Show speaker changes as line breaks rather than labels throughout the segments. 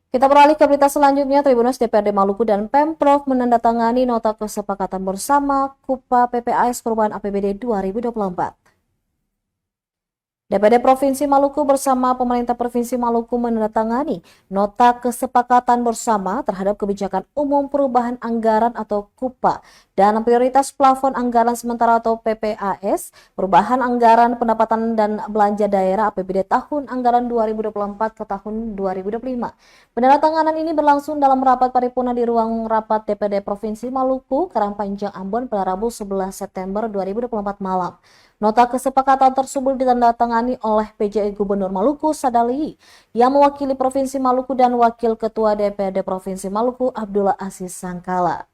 Kita beralih ke berita selanjutnya. Tribunus DPRD Maluku dan Pemprov menandatangani nota kesepakatan bersama KUPA PPAS perubahan APBD 2024. DPRD Provinsi Maluku bersama pemerintah Provinsi Maluku menandatangani nota kesepakatan bersama terhadap kebijakan umum perubahan anggaran atau KUPA dan prioritas plafon anggaran sementara atau PPAS, perubahan anggaran pendapatan dan belanja daerah APBD tahun anggaran 2024 ke tahun 2025. Penandatanganan ini berlangsung dalam rapat paripurna di ruang rapat DPRD Provinsi Maluku, Karangpanjang, Ambon pada Rabu 11 September 2024 malam. Nota kesepakatan tersebut ditandatangani oleh PJ Gubernur Maluku Sadali yang mewakili Provinsi Maluku dan Wakil Ketua DPRD Provinsi Maluku Abdullah Aziz Sangkala.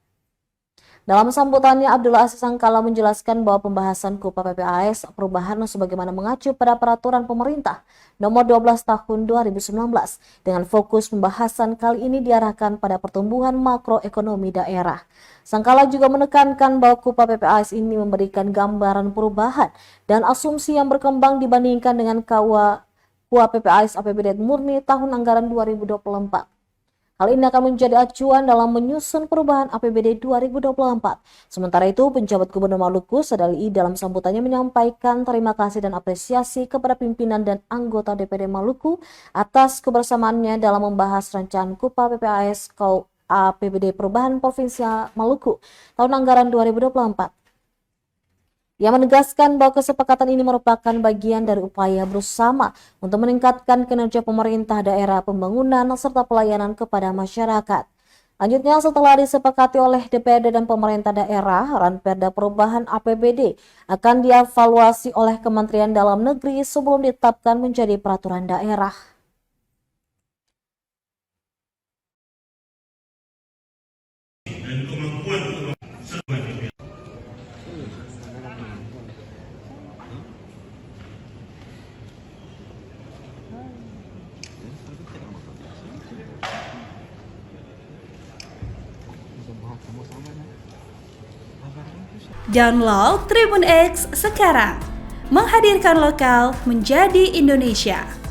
Dalam sambutannya, Abdullah Aziz Sangkala menjelaskan bahwa pembahasan KUPA PPAS perubahan sebagaimana mengacu pada peraturan pemerintah nomor 12 tahun 2019 dengan fokus pembahasan kali ini diarahkan pada pertumbuhan makroekonomi daerah. Sangkala juga menekankan bahwa KUPA PPAS ini memberikan gambaran perubahan dan asumsi yang berkembang dibandingkan dengan KUA PPAS APBD murni tahun anggaran 2024. Hal ini akan menjadi acuan dalam menyusun perubahan APBD 2024. Sementara itu, penjabat Gubernur Maluku Sadali dalam sambutannya menyampaikan terima kasih dan apresiasi kepada pimpinan dan anggota DPRD Maluku atas kebersamaannya dalam membahas rancangan KUPA PPAS APBD Perubahan Provinsi Maluku tahun anggaran 2024. Ia menegaskan bahwa kesepakatan ini merupakan bagian dari upaya bersama untuk meningkatkan kinerja pemerintah daerah, pembangunan, serta pelayanan kepada masyarakat. Lanjutnya, setelah disepakati oleh DPRD dan pemerintah daerah, Ranperda Perubahan APBD akan dievaluasi oleh Kementerian Dalam Negeri sebelum ditetapkan menjadi peraturan daerah.
Dan kemampuan
Download Tribun X sekarang, menghadirkan lokal menjadi Indonesia.